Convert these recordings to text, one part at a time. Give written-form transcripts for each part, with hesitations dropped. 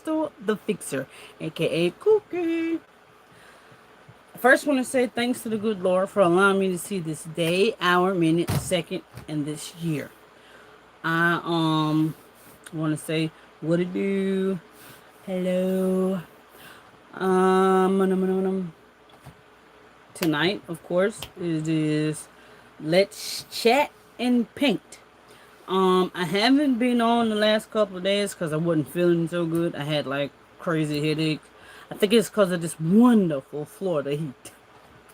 Chrystal The Fixer, aka Cookie. First, want to say thanks to the good Lord for allowing me to see this day, hour, minute, second, and this year. I want to say what it do. Hello. Tonight, of course, it is Let's Chat and Paint. I haven't been on the last couple of days because I wasn't feeling so good. I had like crazy headaches. I think it's because of this wonderful Florida heat.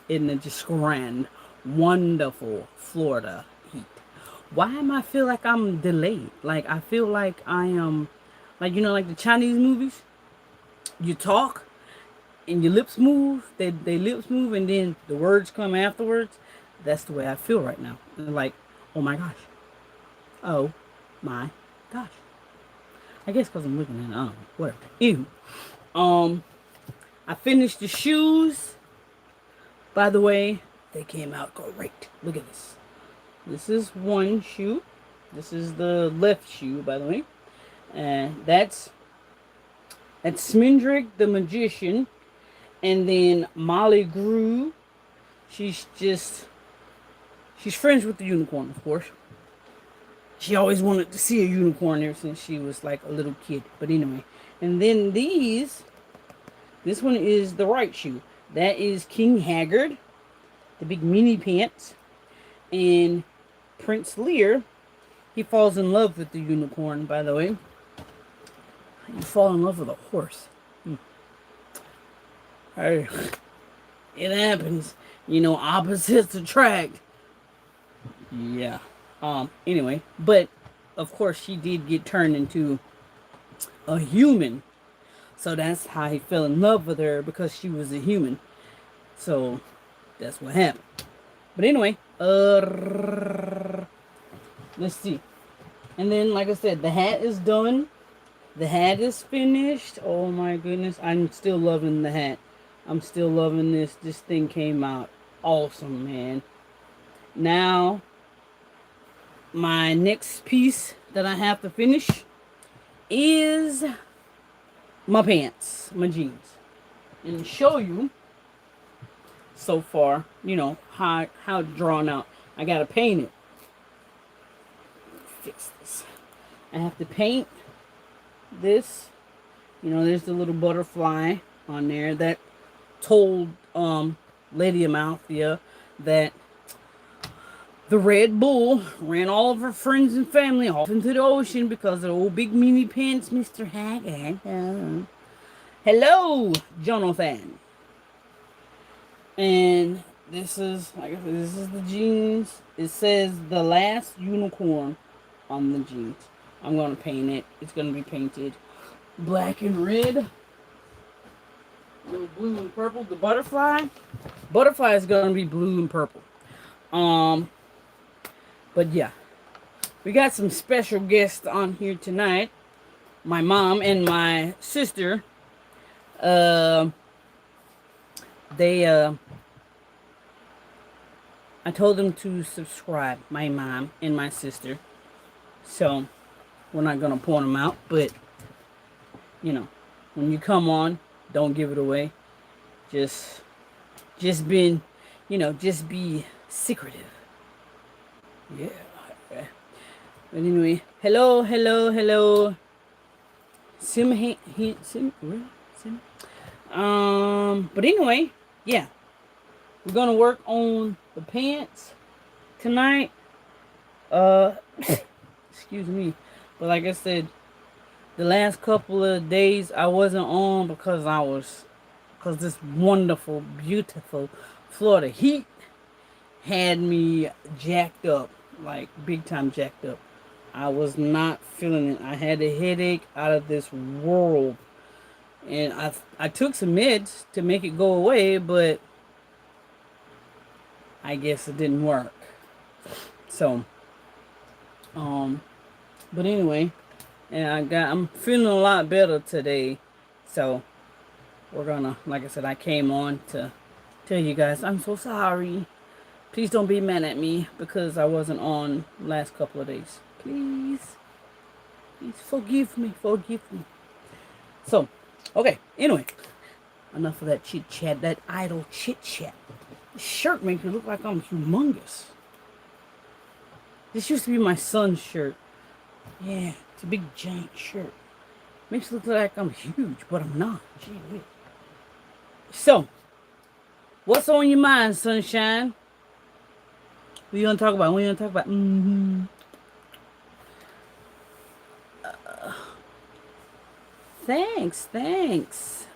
Isn't it just grand? Wonderful Florida heat. Why am I feel like I'm delayed? Like I feel like I am, like like the Chinese movies. You talk and your lips move. They lips move and then the words come afterwards. That's the way I feel right now. Like, oh my gosh. Oh my gosh. I guess because I'm looking at whatever. Ew. I finished the shoes. By the way, they came out great. Look at this. This is one shoe. This is the left shoe, by the way. And that's Smindrick the Magician. And then Molly Grew. She's friends with the unicorn, of course. She always wanted to see a unicorn ever since she was like a little kid. But anyway. And then this one is the right shoe. That is King Haggard, the big mini pants. And Prince Lear, he falls in love with the unicorn, by the way. You fall in love with a horse. Hey, it happens. Opposites attract. Yeah. Anyway, but of course she did get turned into a human. So that's how he fell in love with her, because she was a human. So that's what happened. But anyway, let's see. And then, like I said, the hat is done. The hat is finished. Oh my goodness, I'm still loving the hat. I'm still loving this. This thing came out awesome, man. Now, my next piece that I have to finish is my pants, my jeans, and show you so far, how it's drawn out. I gotta paint it. Fix this. I have to paint this. There's the little butterfly on there that told Lady Amalthea that the Red Bull ran all of her friends and family off into the ocean because of old big meanie pants, Mr. Haggard. Hello, Jonathan. And this is, like I said, this is the jeans. It says the last unicorn on the jeans. I'm going to paint it. It's going to be painted black and red. Blue and purple. The butterfly is going to be blue and purple. But yeah, we got some special guests on here tonight. My mom and my sister. I told them to subscribe, my mom and my sister. So we're not gonna point them out, but when you come on, don't give it away. Just be secretive. Yeah. But anyway, hello. Sim. But anyway, yeah. We're gonna work on the pants tonight. Excuse me. But like I said, the last couple of days I wasn't on because this wonderful, beautiful Florida heat had me jacked up, like big time jacked up. I was not feeling it. I had a headache out of this world. And I took some meds to make it go away, but I guess it didn't work. So, but anyway, and I'm feeling a lot better today. So, we're gonna, like I said, I came on to tell you guys I'm so sorry. Please don't be mad at me because I wasn't on last couple of days. Please forgive me. So, okay, anyway, enough of that chit chat, that idle chit chat. This shirt makes me look like I'm humongous. This used to be my son's shirt. Yeah, it's a big giant shirt. Makes it look like I'm huge, but I'm not. Gee whiz. So, what's on your mind, sunshine? What you gonna talk about? What you gonna talk about? Thanks.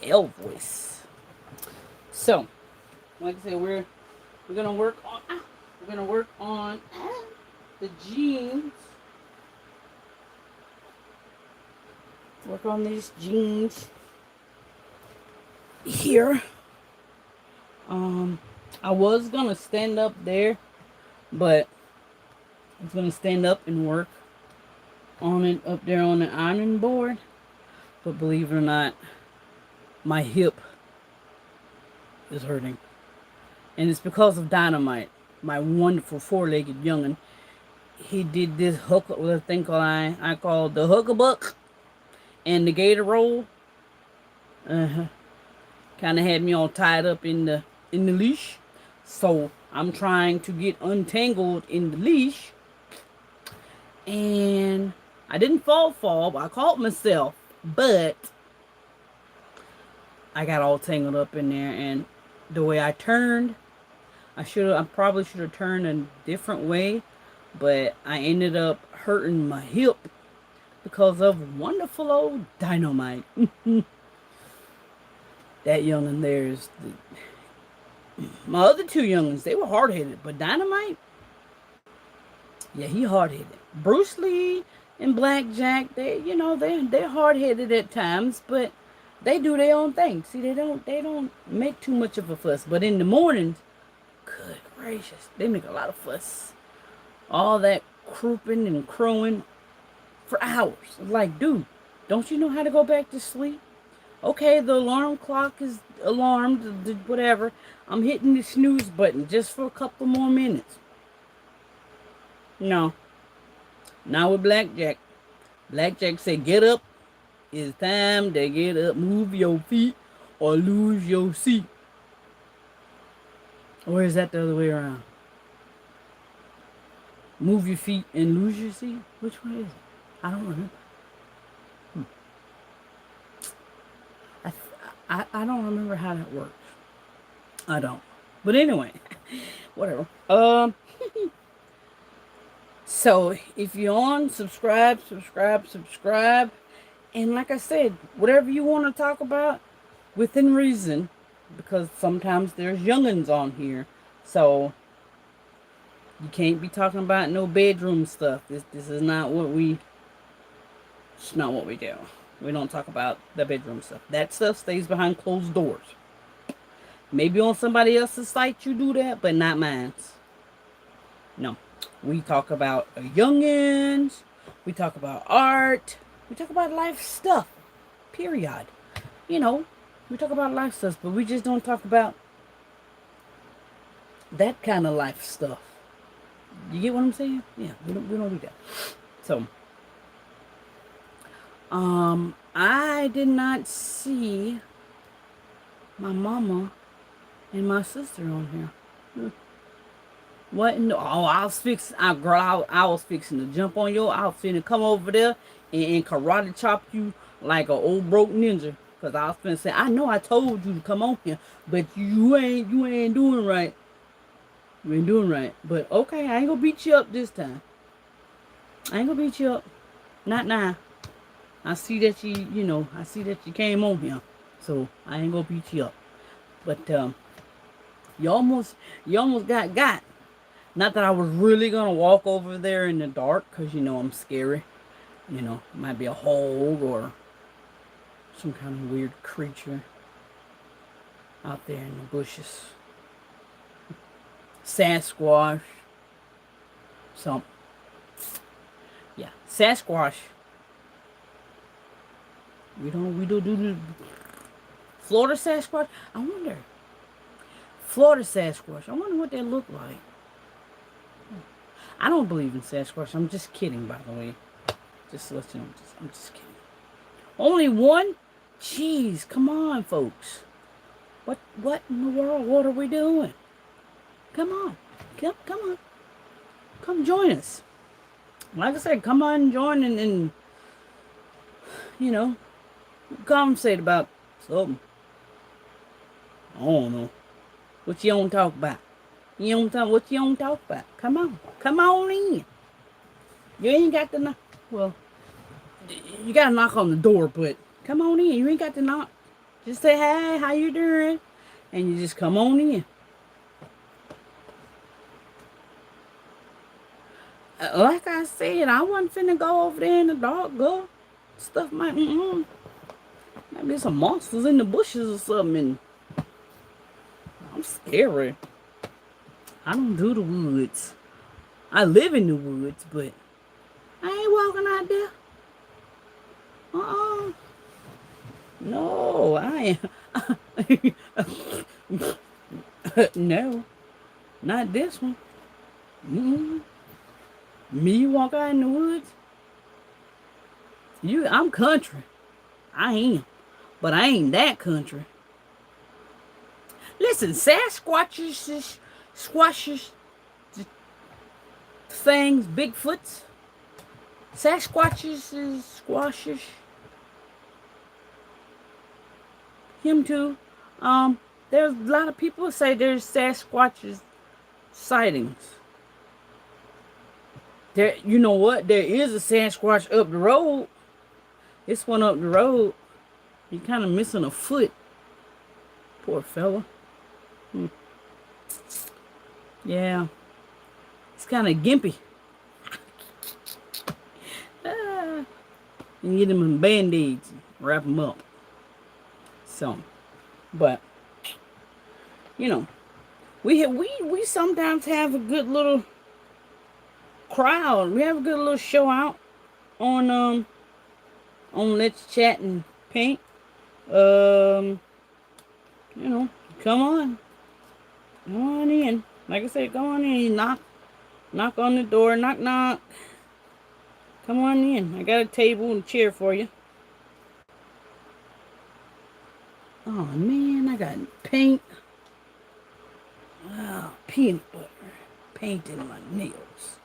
L voice. So, like I said, we're gonna work on the jeans. Work on these jeans here. I was gonna stand up there, but I was gonna stand up and work on it up there on the ironing board. But believe it or not, my hip is hurting. And it's because of Dynamite, my wonderful four-legged youngin'. He did this hook with a thing called I call the hookabuck and the gator roll. Kind of had me all tied up in the leash. So I'm trying to get untangled in the leash. And I didn't fall, but I caught myself. But I got all tangled up in there, and the way I turned, I probably should have turned a different way, but I ended up hurting my hip because of wonderful old Dynamite. That youngin' there is my other two youngins. They were hard headed, but Dynamite, yeah, he hard headed. Bruce Lee and Blackjack, they're hard headed at times, but they do their own thing. See, they don't make too much of a fuss. But in the mornings, good gracious, they make a lot of fuss. All that crouping and crowing for hours. Like, dude, don't you know how to go back to sleep? Okay, the alarm clock is alarmed, whatever. I'm hitting the snooze button just for a couple more minutes. No, not with Blackjack. Blackjack said, get up. It's time to get up. Move your feet or lose your seat. Or is that the other way around? Move your feet and lose your seat? Which one is it? I don't remember. I don't remember how that works. I don't. But anyway, whatever. So if you're on, subscribe. And like I said, whatever you want to talk about, within reason, because sometimes there's youngins on here. So you can't be talking about no bedroom stuff. This is not what it's not what we do. We don't talk about the bedroom stuff. That stuff stays behind closed doors. Maybe on somebody else's site you do that, but not mine. No. We talk about youngins. We talk about art. We talk about life stuff. Period. We talk about life stuff, but we just don't talk about that kind of life stuff. You get what I'm saying? Yeah, we don't do that. So, I did not see my mama and my sister on here. What? No, I was fixing. I was fixing to jump on your outfit and come over there and karate chop you like an old broke ninja. Cause I was finna say, I know I told you to come on here, but you ain't doing right. You ain't doing right. But okay, I ain't gonna beat you up this time. I ain't gonna beat you up. Not now. I see that I see that you came on here. So I ain't gonna beat you up. But you almost got. Not that I was really gonna walk over there in the dark, cause I'm scary. It might be a hole or some kind of weird creature out there in the bushes. Sasquatch. So yeah, Sasquatch. We do the Florida Sasquatch. I wonder. Florida Sasquatch. I wonder what they look like. I don't believe in Sasquatch. I'm just kidding, by the way. Just to let you know, I'm just kidding. Only one? Jeez, come on, folks. What in the world? What are we doing? Come on. Come on. Come join us. Like I said, come on, join and you know, conversate about something. I don't know. What you don't talk about? You don't talk what you don't talk about. Come on. Come on in. You ain't got to knock. Well, you got to knock on the door, but come on in. You ain't got to knock. Just say, hey, how you doing? And you just come on in. Like I said, I wasn't finna go over there in the dark, girl. Stuff might be some monsters in the bushes or something. I'm scary. I don't do the woods. I live in the woods, but I ain't walking out there. No, I ain't. No, not this one. Me walk out in the woods? I'm country. I am. But I ain't that country. Listen, Sasquatches, squashes, things, Bigfoots, Sasquatches, squashes, him too. There's a lot of people who say there's Sasquatches sightings. There, you know what? There is a Sasquatch up the road. This one up the road. He kind of missing a foot. Poor fella. Yeah. It's kind of gimpy. You get him in band-aids. Wrap him up. So. But. You know. We sometimes have a good little crowd. We have a good little show out on Let's Chat and Paint. You know, come on in. Like I said, come on in. Knock on the door. Knock, knock. Come on in. I got a table and a chair for you. Oh man, I got paint. Oh, peanut butter. Paint in my nails.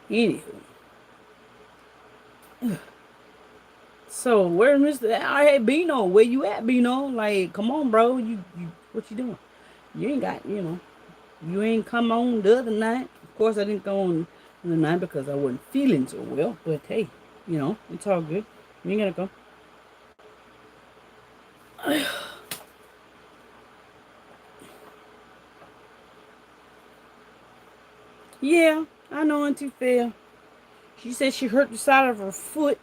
Anywho. So where's Mr. Hey Bino? Where you at, Bino? Like, come on, bro. You what you doing? You ain't got, you ain't come on the other night. Of course I didn't go on the night because I wasn't feeling so well. But hey, it's all good. You ain't gotta go. Yeah, I know Auntie Phil. She said she hurt the side of her foot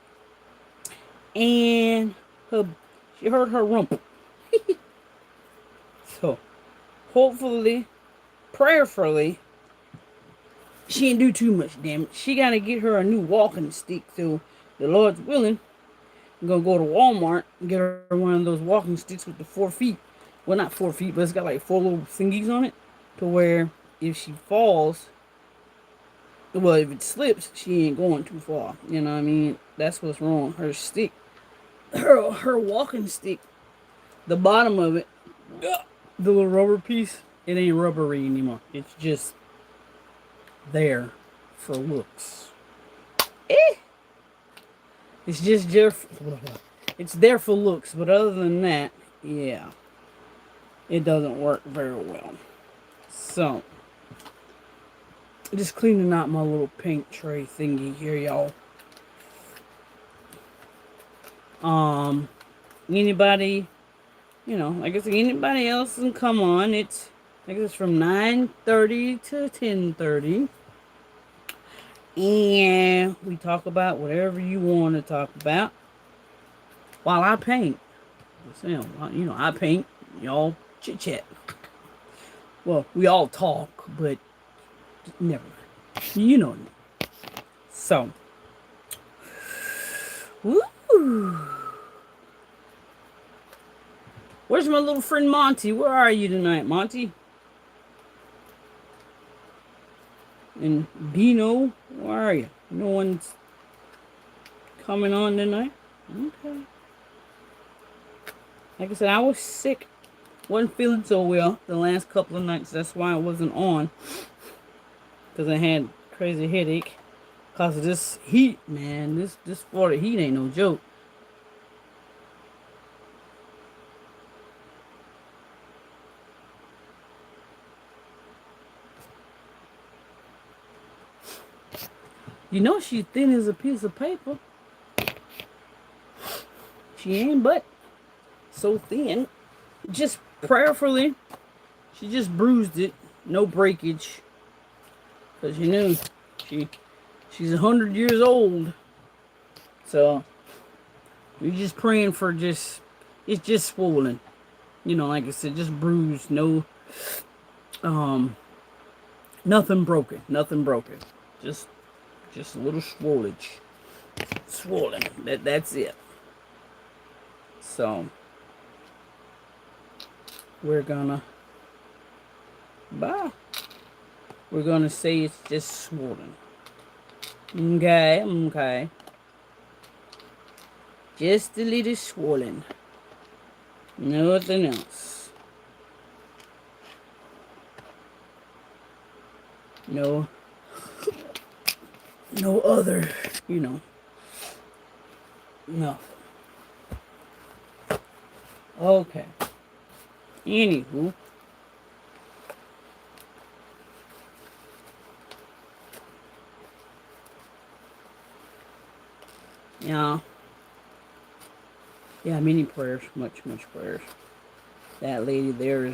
and she hurt her rump. So, hopefully, prayerfully, she didn't do too much damage. She got to get her a new walking stick. So, the Lord's willing, I'm going to go to Walmart and get her one of those walking sticks with the 4 feet. Well, not 4 feet, but it's got like 4 little thingies on it. To where if she falls, well, if it slips, she ain't going too far. You know what I mean? That's what's wrong. Her stick, her walking stick, the bottom of it, the little rubber piece, it ain't rubbery anymore. It's just there for looks. It's just it's there for looks, but other than that, yeah, it doesn't work very well. So, just cleaning out my little paint tray thingy here, y'all. Anybody, I guess anybody else can come on. I guess it's from 9:30 to 10:30. And we talk about whatever you want to talk about while I paint. I paint, y'all chit chat. Well, we all talk, but never mind. You know me. So, woo. Where's my little friend Monty? Where are you tonight, Monty? And Dino, where are you? No one's coming on tonight? Okay. Like I said, I was sick. Wasn't feeling so well the last couple of nights. That's why I wasn't on. Because I had crazy headache. Because of this heat, man. This Florida heat ain't no joke. You know she's thin as a piece of paper. She ain't but so thin. Just prayerfully, she just bruised it. No breakage. Because you know, she's 100 years old. So, we're just praying for it's just swollen. You know, like I said, just bruised. No, um, nothing broken. Nothing broken. Just a little swollage. Swollen. That's it. So, we're gonna, we're gonna say it's just swollen. Okay, okay. Just a little swollen. Nothing else. No other, you know. No. Okay. Anywho. Yeah. Yeah, many prayers. Much prayers. That lady there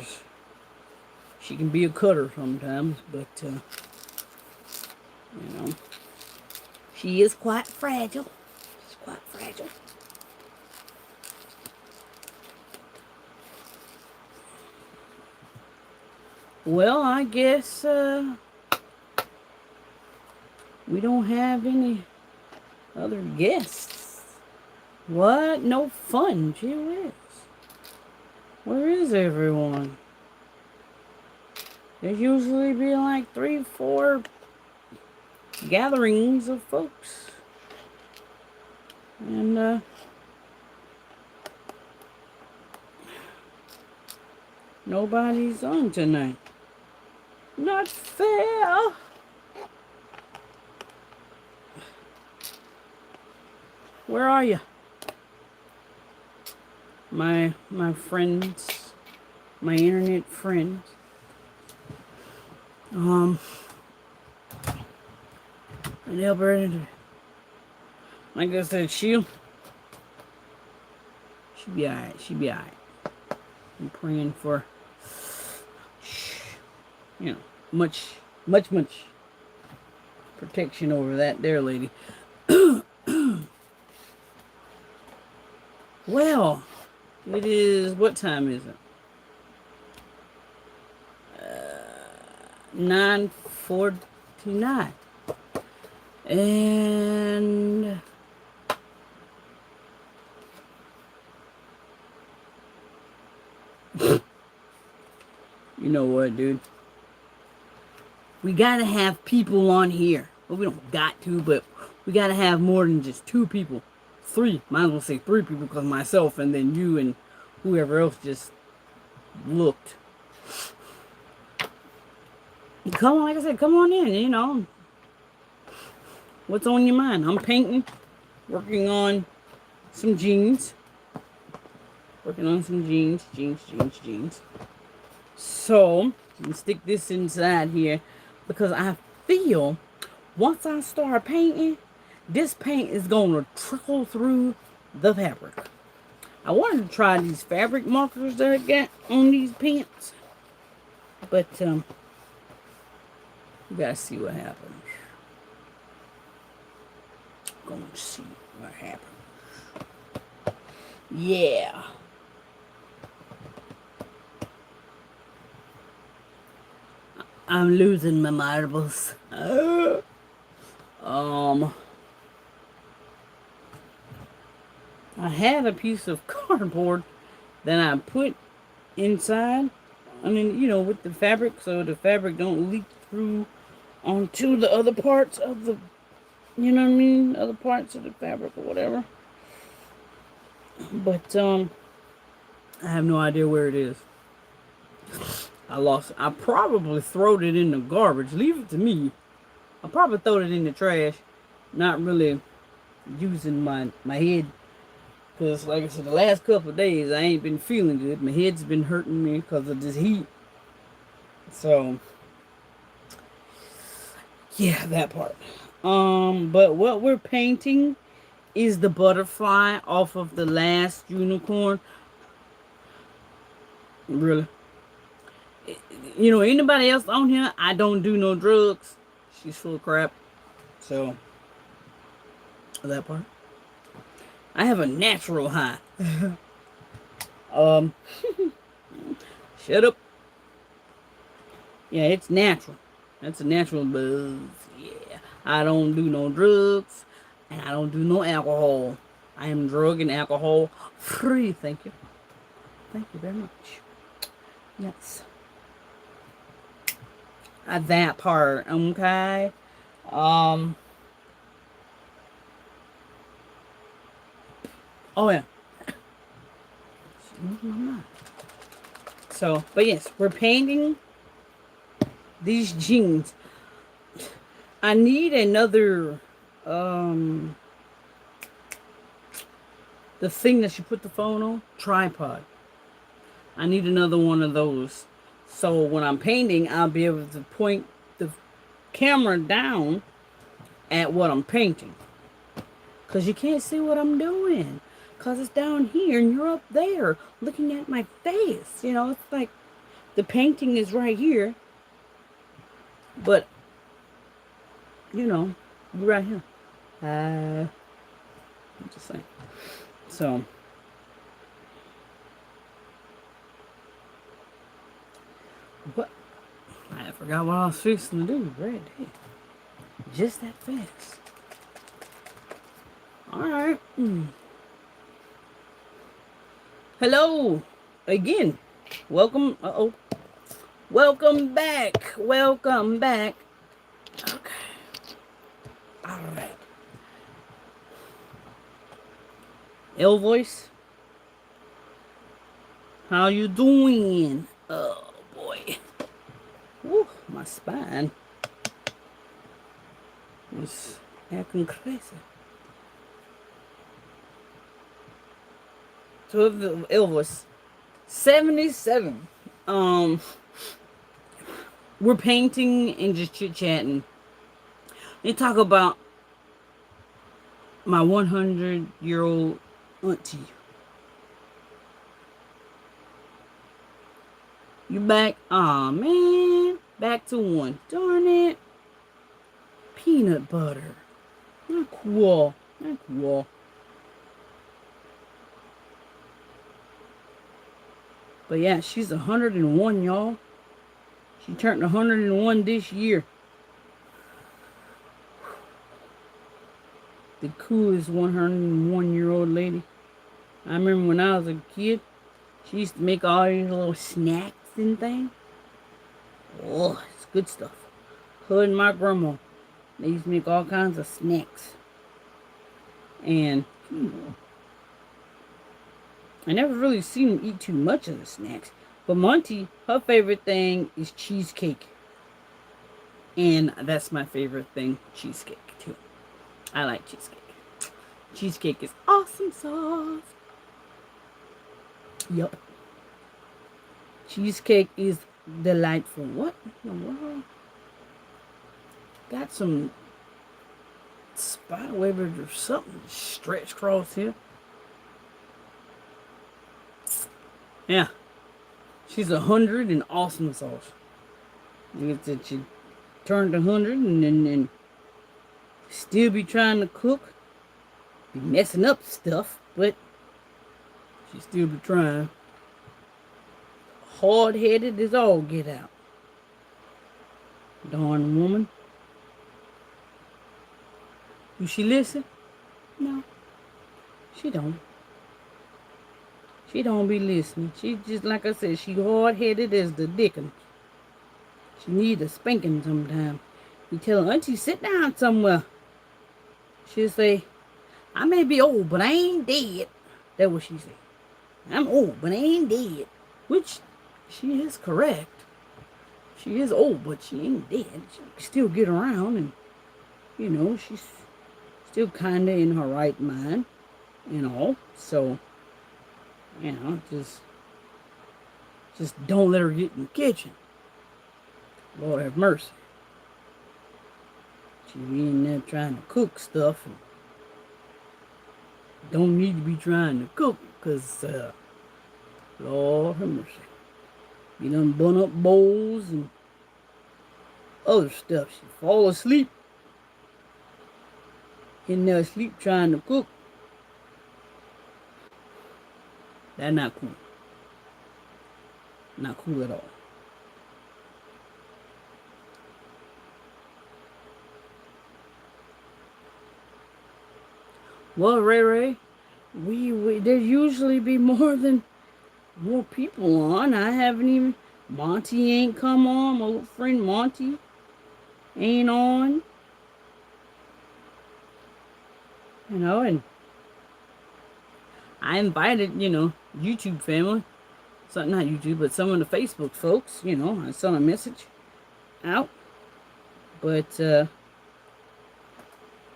she can be a cutter sometimes, but, you know, she is quite fragile. She's quite fragile. Well, I guess, we don't have any other guests. What? No fun. Gee whiz. Where is everyone? There's usually be like 3, 4 gatherings of folks. And, nobody's on tonight. Not fair. Where are you? My friends, my internet friends. And Alberta, like I said, she'll be alright. She'll be alright. I'm praying for, you know, much protection over that there lady. Well, it is, what time is it? 9:49. And you know what, dude? We gotta have people on here. Well, we don't got to, but we gotta have more than just 2 people. 3. Might as well say 3 people, because myself and then you and whoever else just looked. Come on, like I said, come on in, you know. What's on your mind? I'm painting, working on some jeans. Jeans. So, let me stick this inside here, because I feel once I start painting, this paint is going to trickle through the fabric. I wanted to try these fabric markers that I got on these pants, but we gotta see what happens. Gonna see what happens. Yeah. I'm losing my marbles. I had a piece of cardboard that I put inside. I mean, you know, with the fabric, so the fabric don't leak through onto the other parts of the, you know what I mean? Other parts of the fabric or whatever. But I have no idea where it is. I lost it. I probably throwed it in the garbage. Leave it to me. I probably throw it in the trash. Not really using my head. Because, like I said, the last couple of days, I ain't been feeling good. My head's been hurting me because of this heat. So, yeah, that part. But what we're painting is the butterfly off of the last unicorn. Really. You know, anybody else on here, I don't do no drugs. She's full of crap. So, that part. I have a natural high. um, Shut up. Yeah, it's natural. That's a natural buzz. Yeah. I don't do no drugs. And I don't do no alcohol. I am drug and alcohol free. Thank you. Thank you very much. Yes. That part. Okay. Um. Oh, yeah. So, but yes, we're painting these jeans. I need another, the thing that you put the phone on, tripod. I need another one of those. So when I'm painting, I'll be able to point the camera down at what I'm painting. Because you can't see what I'm doing. Because it's down here and you're up there looking at my face. You know, it's like the painting is right here. But, you know, you're right here. I'm just saying. So, what? I forgot what I was fixing to do. Right there. Just that fast. Alright. Hello. Again. Welcome. Uh-oh. Welcome back. Welcome back. Okay. Alright. L voice. How you doing? Oh boy. Woo, my spine is acting crazy. So the L voice. 77. We're painting and just chit-chatting. They talk about my 100-year-old auntie. You back? Aw, man. Back to one. Darn it. Peanut butter. Not cool. Not cool. But yeah, she's 101, y'all. She turned 101 this year. The coolest 101-year-old lady. I remember when I was a kid, she used to make all these little snacks and things. Oh, it's good stuff. Her and my grandma, they used to make all kinds of snacks. And I never really seen them eat too much of the snacks. But Monty, her favorite thing is cheesecake. And that's my favorite thing, cheesecake, too. I like cheesecake. Cheesecake is awesome sauce. Yup. Cheesecake is delightful. What in the world? Got some spider webs or something stretched across here. Yeah. She's 100 and awesome sauce. It's that she turned 100 and then still be trying to cook. Be messing up stuff, but she still be trying. Hard-headed as all get out. Darn woman. Do she listen? No. She don't. She don't be listening. She just, like I said, she hard-headed as the dickens. She need a spanking sometime. You tell her, auntie, sit down somewhere. She'll say, I may be old, but I ain't dead. That's what she said. I'm old, but I ain't dead. Which, she is correct. She is old, but she ain't dead. She can still get around, and, she's still kind of in her right mind, So, just don't let her get in the kitchen. Lord have mercy. She be in there trying to cook stuff, and don't need to be trying to cook, because, Lord have mercy. You done bun up bowls and other stuff. She fall asleep. In there asleep trying to cook. That's not cool. Not cool at all. Well, Ray, there usually be more people on. I haven't even, Monty ain't come on. My little friend Monty ain't on. And I invited, YouTube family. So, not YouTube, but some of the Facebook folks, I sent a message out. But,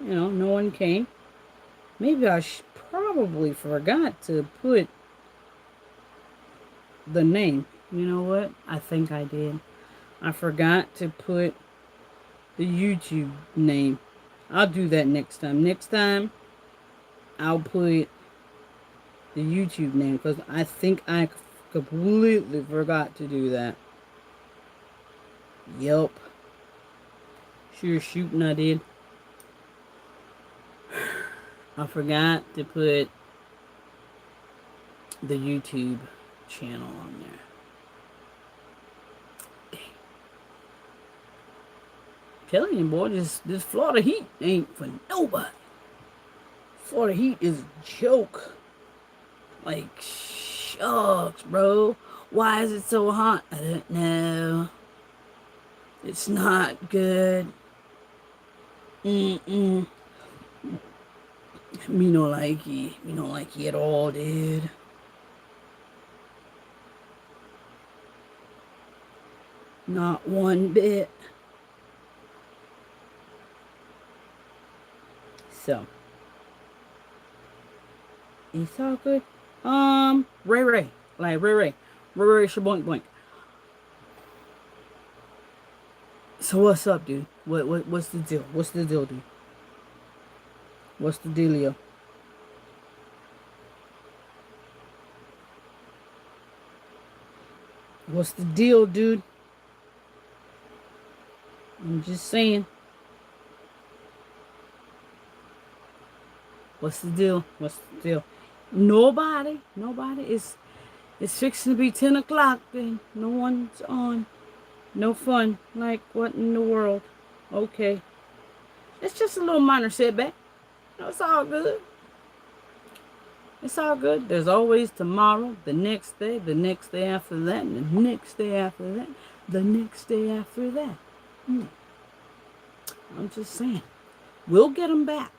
no one came. Maybe I probably forgot to put the name. You know what? I think I did. I forgot to put the YouTube name. I'll do that next time. Next time, I'll put the YouTube name, because I think I completely forgot to do that. Yep. Sure shooting I did. I forgot to put the YouTube channel on there. Dang. I'm telling you, boy, this Florida heat ain't for nobody. Florida heat is a joke. Like, shucks, bro. Why is it so hot? I don't know. It's not good. Me no like it. Me no like it at all, dude. Not one bit. So, it's all good. Ray. Like, Ray, shaboink boink. So what's up, dude? What's the deal? What's the deal, dude? What's the dealio? What's the deal, dude? I'm just saying. What's the deal? What's the deal? Nobody. It's fixing to be 10 o'clock, and no one's on. No fun. Like, what in the world? Okay. It's just a little minor setback. It's all good. It's all good. There's always tomorrow, the next day after that, and the next day after that, the next day after that. I'm just saying. We'll get them back.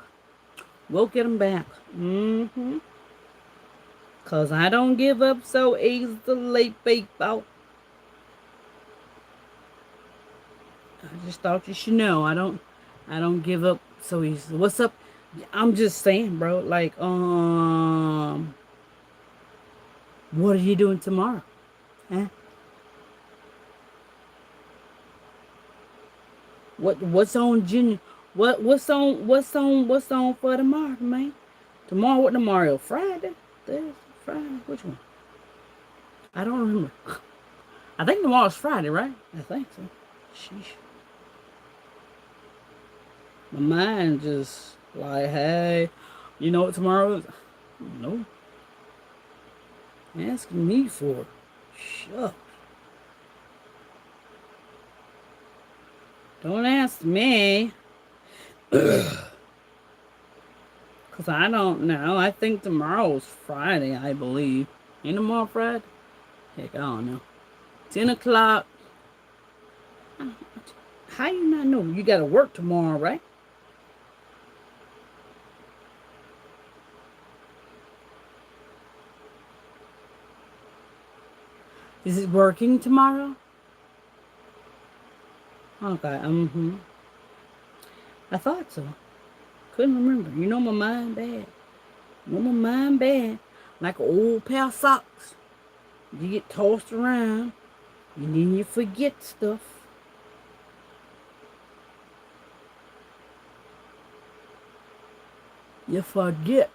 Because I don't give up so easily, people. I just thought you should know. I don't give up so easily. What's up? I'm just saying, bro. Like, what are you doing tomorrow? Huh? What's on Junior? What's on for tomorrow, man? Tomorrow, what tomorrow? Friday? Thursday? Friday? Which one? I don't remember. I think tomorrow's Friday, right? I think so. Sheesh. My mind just like, hey, you know what tomorrow is? No. Asking me for it. Shucks. Don't ask me. Because I don't know. I think tomorrow's Friday, I believe. Ain't tomorrow Friday? Heck, I don't know. 10 o'clock. How you not know? You got to work tomorrow, right? Is it working tomorrow? Okay, I thought so. Couldn't remember. You know my mind bad. You know my mind bad. Like an old pair of socks. You get tossed around, and then you forget stuff. You forget.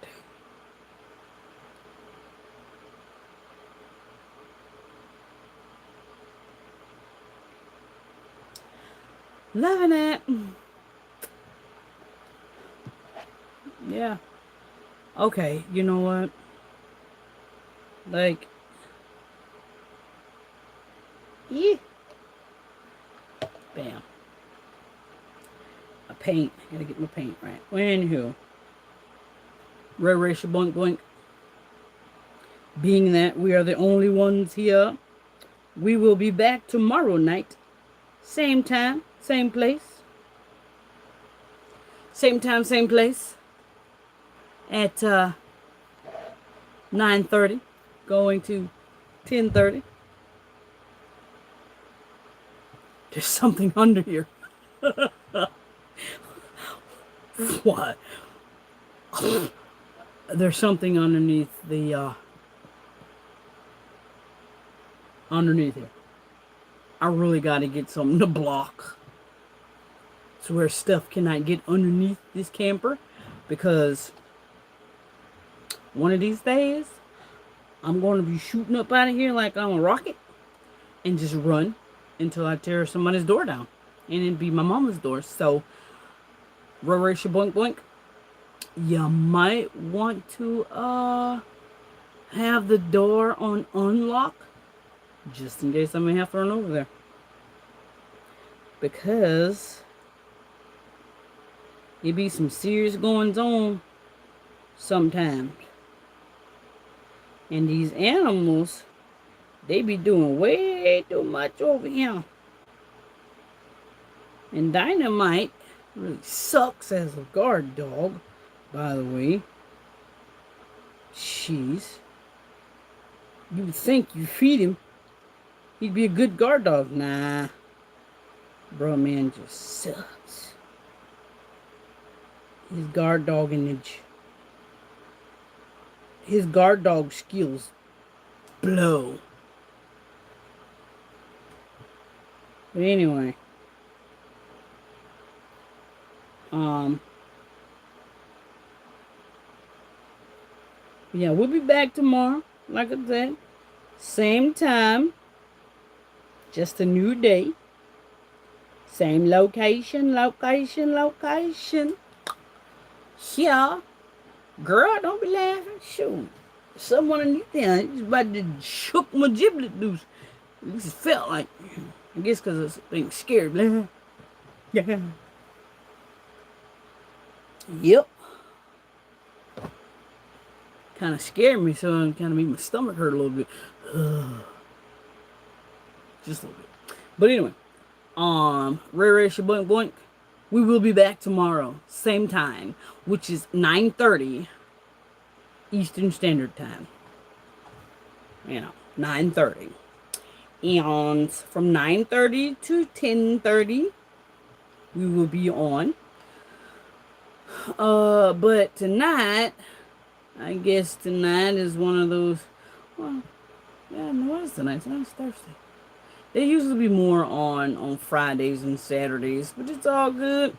Loving it. Yeah. Okay, you know what? Like, yeah. Bam. A paint. Gotta get my paint right. Well, anywho. Red Racial Boink Boink. Being that we are the only ones here, we will be back tomorrow night. Same time, same place. Same time, same place. At 9:30. Going to 10:30. There's something under here. What? There's something underneath the underneath here. I really gotta get something to block so where stuff cannot get underneath this camper, because one of these days I'm going to be shooting up out of here like I'm a rocket and just run until I tear somebody's door down, and it'd be my mama's door. So Racial Boink Boink, you might want to have the door on unlock just in case I may have to run over there, because it be some serious goings on sometimes, and these animals, they be doing way too much over here. And Dynamite really sucks as a guard dog, by the way. Jeez. You would think you feed him, he'd be a good guard dog. Nah. Bro, man just sucks. His guard dog skills blow. But anyway. Yeah, we'll be back tomorrow. Like I said, same time, just a new day. Same location. Yeah. Girl, don't be laughing. Shoot. Someone underneath there just about to shook my giblet loose. It just felt like, I guess because I was being scared. Yeah. Yep. Kind of scared me, so it kind of made my stomach hurt a little bit. Just a little bit. But anyway, Racial Boink Boink, we will be back tomorrow, same time, which is 9:30 Eastern Standard Time. 9:30. And from 9:30 to 10:30, we will be on. But tonight, I guess tonight is one of those, well, yeah, no, what is tonight? Tonight's Thursday. They usually be more on Fridays and Saturdays, but it's all good.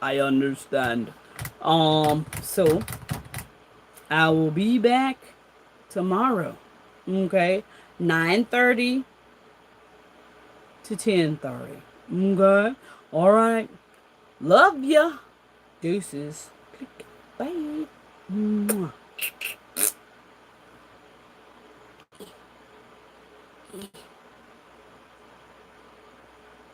I understand. So I will be back tomorrow. Okay, 9:30 to 10:30. Okay, all right. Love ya. Deuces. Bye. Mwah.